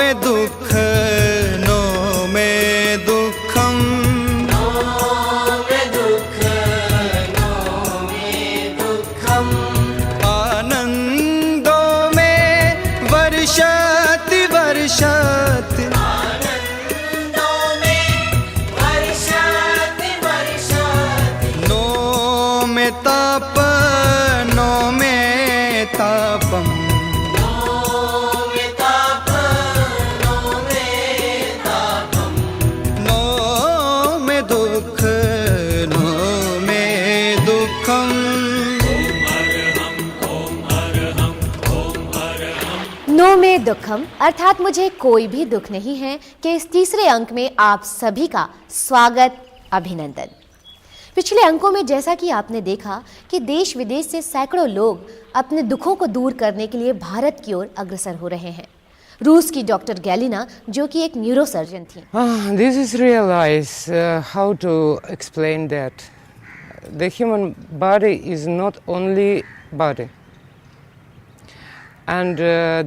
में दुख नो में दुखम, नो में दुख नो में दुखम, आनंदों में वर्षति वर्षति, आनंदों में वर्षति वर्षति, नो में ताप नो में तापम, नो में ताप नो में तापम, नो में दुख नो में दुखम। नो में दुखम अर्थात मुझे कोई भी दुख नहीं है कि इस तीसरे अंक में आप सभी का स्वागत, अभिनंदन। पिछले अंकों में जैसा कि आपने देखा कि देश विदेश से सैकड़ों लोग अपने दुखों को दूर करने के लिए भारत की ओर अग्रसर हो रहे हैं। रूस की डॉक्टर गैलिना जो कि एक न्यूरोसर्जन थी। This is realize how to explain that the human body is not only body, and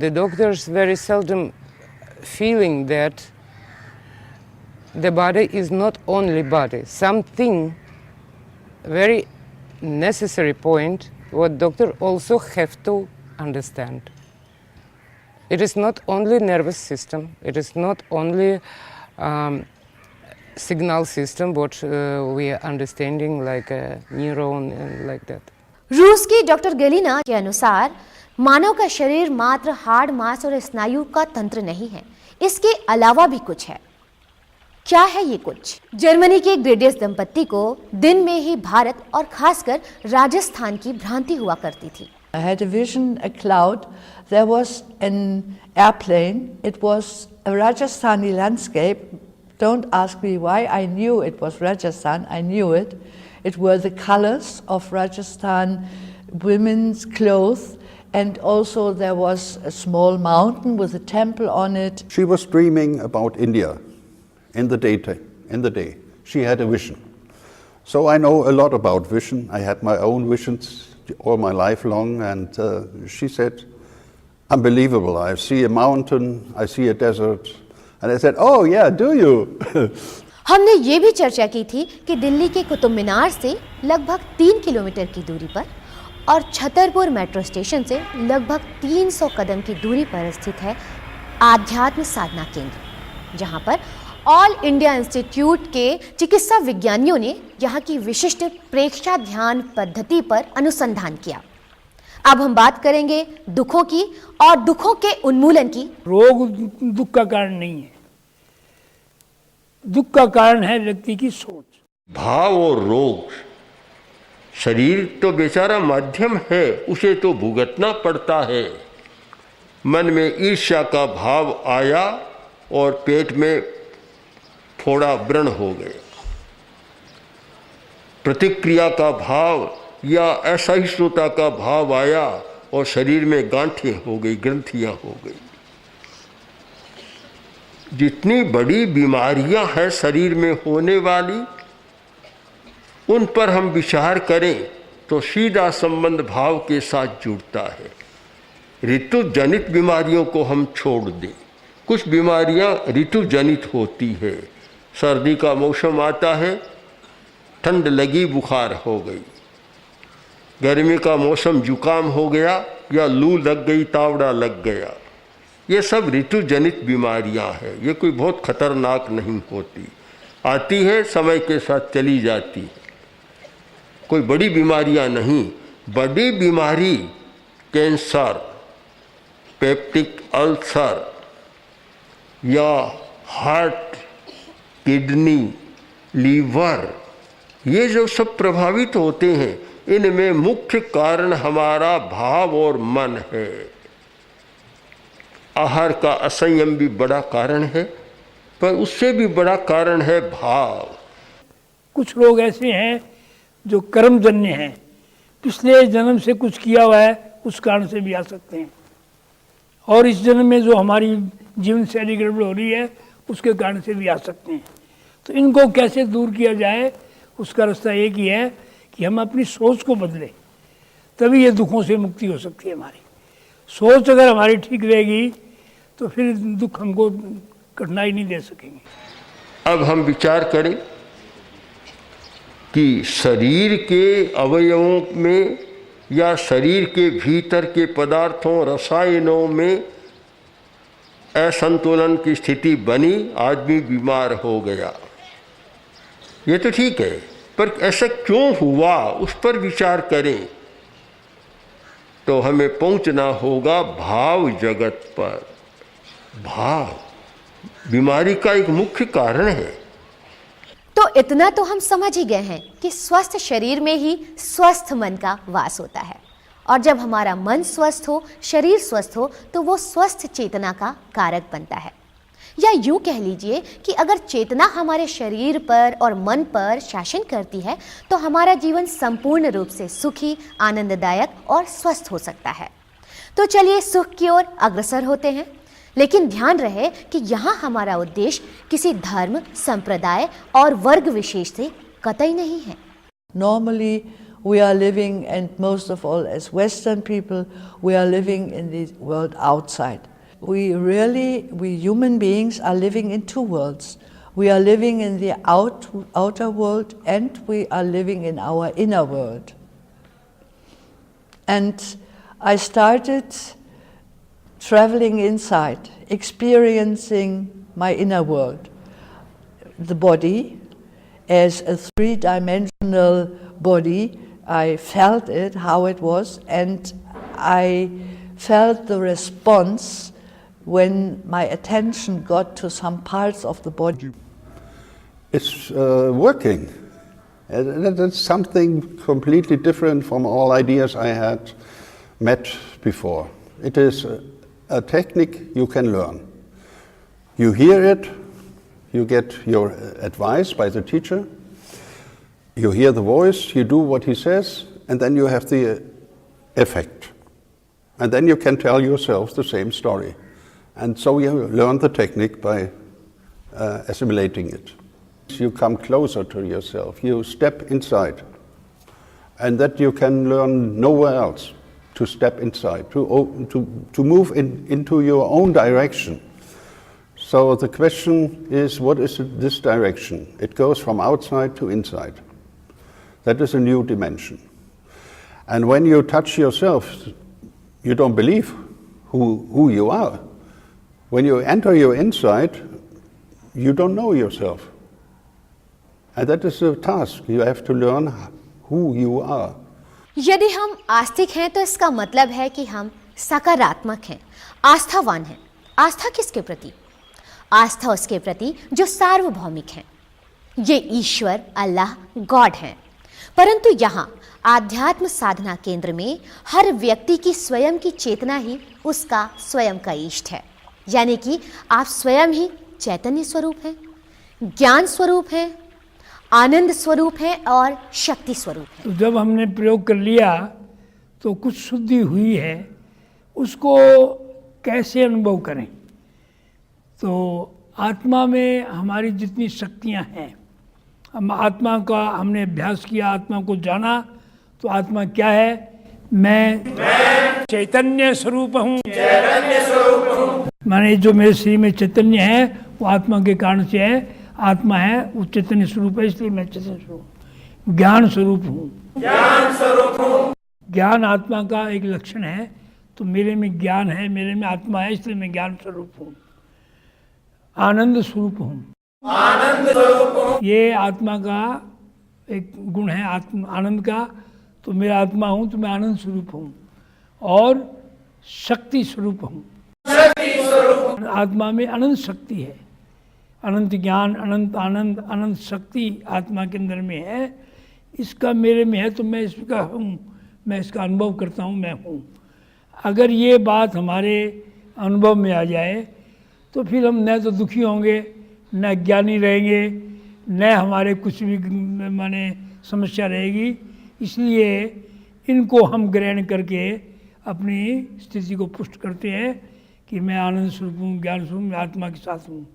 the doctors very seldom feeling that the body is not only body. Something very necessary point what doctor also have to understand. It is not only nervous system, it is not only signal system what we are understanding like a neuron and like that. रूस की doctor Galina के अनुसार मानव का शरीर मात्र हाड़, मांस और स्नायु का तंत्र नहीं है, इसके अलावा भी कुछ है। क्या है ये कुछ? जर्मनी के ग्रेडियस दंपत्ति को दिन में ही भारत और खासकर राजस्थान की भ्रांति हुआ करती थी। I had a vision, a cloud. There was an airplane. It was a Rajasthani landscape. Don't ask me why. I knew it was Rajasthan. I knew it. It were the colors of Rajasthan, women's clothes, and also there was a small mountain with a temple on it. She was dreaming about India in the day. She had a vision. So I know a lot about vision. I had my own visions all my life long, and she said, unbelievable, I see a mountain, I see a desert, and I said, oh yeah, do you? हमने ये भी चर्चा की थी कि दिल्ली के कुतुब मीनार से लगभग 3 किलोमीटर की दूरी पर और छतरपुर मेट्रो स्टेशन से लगभग 300 कदम की दूरी पर स्थित है आध्यात्म साधना केंद्र, जहां पर ऑल इंडिया इंस्टीट्यूट के चिकित्सा विज्ञानियों ने यहाँ की विशिष्ट प्रेक्षा ध्यान पद्धति पर अनुसंधान किया। अब हम बात करेंगे दुखों की और दुखों के उन्मूलन की। रोग दुख का कारण नहीं है, दुख का कारण है व्यक्ति की सोच। भाव और रोग, शरीर तो बेचारा माध्यम है, उसे तो भुगतना पड़ता है। मन में ईर्ष्या का भाव आया और पेट में थोड़ा व्रण हो गया, प्रतिक्रिया का भाव या असहिष्णुता का भाव आया और शरीर में गांठें हो गई, ग्रंथियां हो गई। जितनी बड़ी बीमारियां हैं शरीर में होने वाली, उन पर हम विचार करें तो सीधा संबंध भाव के साथ जुड़ता है। ऋतु जनित बीमारियों को हम छोड़ दें, कुछ बीमारियां ऋतु जनित होती है। सर्दी का मौसम आता है, ठंड लगी, बुखार हो गई। गर्मी का मौसम जुकाम हो गया या लू लग गई, तावड़ा लग गया। ये सब ऋतु जनित बीमारियां हैं, ये कोई बहुत खतरनाक नहीं होती, आती है समय के साथ चली जाती है, कोई बड़ी बीमारियां नहीं। बड़ी बीमारी कैंसर, पेप्टिक अल्सर या हार्ट, किडनी, लीवर, ये जो सब प्रभावित होते हैं, इनमें मुख्य कारण हमारा भाव और मन है। आहार का असंयम भी बड़ा कारण है, पर उससे भी बड़ा कारण है भाव। कुछ लोग ऐसे हैं जो कर्मजन्य हैं, पिछले जन्म से कुछ किया हुआ है, उस कारण से भी आ सकते हैं, और इस जन्म में जो हमारी जीवन शैली गड़बड़ हो रही है उसके कारण से भी आ सकते हैं। तो इनको कैसे दूर किया जाए, उसका रास्ता एक ही है कि हम अपनी सोच को बदलें, तभी ये दुखों से मुक्ति हो सकती है। हमारी सोच अगर हमारी ठीक रहेगी तो फिर दुख हमको कठिनाई नहीं दे सकेंगे। अब हम विचार करें कि शरीर के अवयवों में या शरीर के भीतर के पदार्थों रसायनों में असंतुलन की स्थिति बनी, आदमी बीमार हो गया। ये तो ठीक है, पर ऐसा क्यों हुआ उस पर विचार करें तो हमें पहुंचना होगा भाव जगत पर। भाव बीमारी का एक मुख्य कारण है। तो इतना तो हम समझ ही गए हैं कि स्वस्थ शरीर में ही स्वस्थ मन का वास होता है, और जब हमारा मन स्वस्थ हो, शरीर स्वस्थ हो, तो वो स्वस्थ चेतना का कारक बनता है। या यूं कह लीजिए कि अगर चेतना हमारे शरीर पर और मन पर शासन करती है तो हमारा जीवन संपूर्ण रूप से सुखी, आनंददायक और स्वस्थ हो सकता है। तो चलिए सुख की ओर अग्रसर होते हैं, लेकिन ध्यान रहे कि यहाँ हमारा उद्देश्य किसी धर्म, संप्रदाय और वर्ग विशेष से कतई नहीं है। Normally, we are living, and most of all as Western people, we are living in the world outside. We human beings are living in two worlds. We are living in the outer world, and we are living in our inner world. And I started traveling inside, experiencing my inner world. The body as a three-dimensional body, I felt it, how it was, and I felt the response when my attention got to some parts of the body. It's working. That's something completely different from all ideas I had met before. It is a technique you can learn. You hear it, you get your advice by the teacher, you hear the voice, you do what he says, and then you have the effect. And then you can tell yourself the same story. And so you learn the technique by assimilating it. You come closer to yourself, you step inside, and that you can learn nowhere else, to step inside, to move into your own direction. So the question is, what is this direction? It goes from outside to inside. That is a new dimension. And when you touch yourself, you don't believe who you are. When you enter your inside, you don't know yourself. And that is a task. You have to learn who you are. यदि हम आस्तिक हैं तो इसका मतलब है कि हम सकारात्मक हैं, आस्थावान हैं। आस्था किसके प्रति? आस्था उसके प्रति जो सार्वभौमिक हैं। ये ईश्वर, अल्लाह, गॉड हैं। परंतु यहाँ आध्यात्म साधना केंद्र में हर व्यक्ति की स्वयं की चेतना ही उसका स्वयं का इष्ट है। यानी कि आप स्वयं ही चैतन्य स्वरूप हैं, ज्ञान स्वरूप हैं, आनंद स्वरूप हैं और शक्ति स्वरूप हैं। तो जब हमने प्रयोग कर लिया तो कुछ शुद्धि हुई है, उसको कैसे अनुभव करें? तो आत्मा में हमारी जितनी शक्तियां हैं, हम आत्मा का हमने अभ्यास किया, आत्मा को जाना, तो आत्मा क्या है? मैं चैतन्य स्वरूप हूँ। माने जो मेरे शरीर में चैतन्य है वो आत्मा के कारण से है। आत्मा है वो चैतन्य स्वरूप है, इसलिए मैं चैतन्य स्वरूप, ज्ञान स्वरूप हूँ। ज्ञान आत्मा का एक लक्षण है। तो मेरे में ज्ञान है, मेरे में आत्मा है, इसलिए मैं ज्ञान स्वरूप हूँ। आनंद स्वरूप हूँ, ये आत्मा का एक गुण है, आनंद का। तो मेरा आत्मा हूँ तो मैं आनंद स्वरूप हूँ। और शक्ति स्वरूप हूँ, आत्मा में अनंत शक्ति है, अनंत ज्ञान, अनंत आनंद, अनंत शक्ति आत्मा के अंदर में है। इसका मेरे में है तो मैं इसका हूँ, मैं इसका अनुभव करता हूँ, मैं हूँ। अगर ये बात हमारे अनुभव में आ जाए तो फिर हम न तो दुखी होंगे, न ज्ञानी रहेंगे, न हमारे कुछ भी माने समस्या रहेगी। इसलिए इनको हम ग्रहण करके अपनी स्थिति को पुष्ट करते हैं कि मैं आनंद स्वरूप हूँ, ज्ञान स्वरूप, मैं आत्मा के साथ हूँ।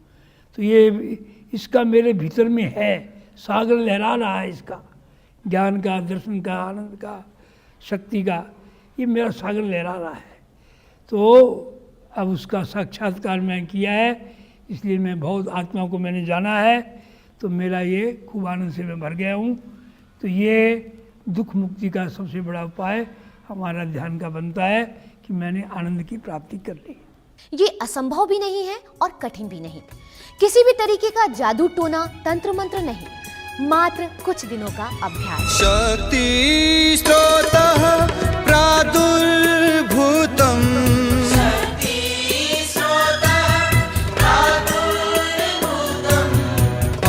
तो ये इसका मेरे भीतर में है, सागर लहरा रहा है इसका, ज्ञान का, दर्शन का, आनंद का, शक्ति का, ये मेरा सागर लहरा रहा है। तो अब उसका साक्षात्कार मैं किया है, इसलिए मैं बहुत आत्मा को मैंने जाना है, तो मेरा ये खूब आनंद से मैं भर गया हूँ। तो ये दुख मुक्ति का सबसे बड़ा उपाय हमारा ध्यान का बनता है कि मैंने आनंद की प्राप्ति कर ली। ये असंभव भी नहीं है और कठिन भी नहीं, किसी भी तरीके का जादू टोना तंत्र मंत्र नहीं, मात्र कुछ दिनों का अभ्यास। शक्ति स्रोतः प्रादुर्भूतम्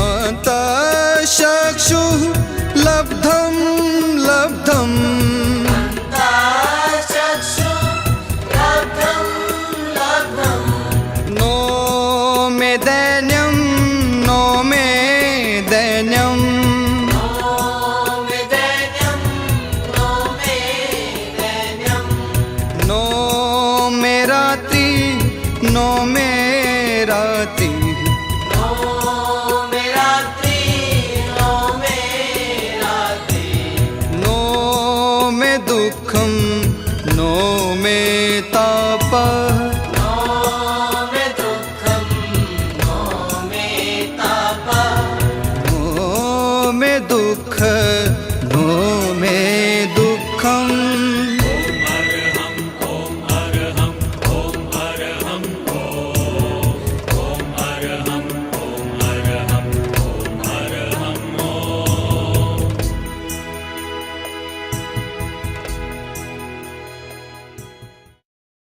अंतःचक्षुः लब्धं लब्धम् नो मे दैन्यं नो मे दैन्यं नो मे रात्रि नो मे रात्रि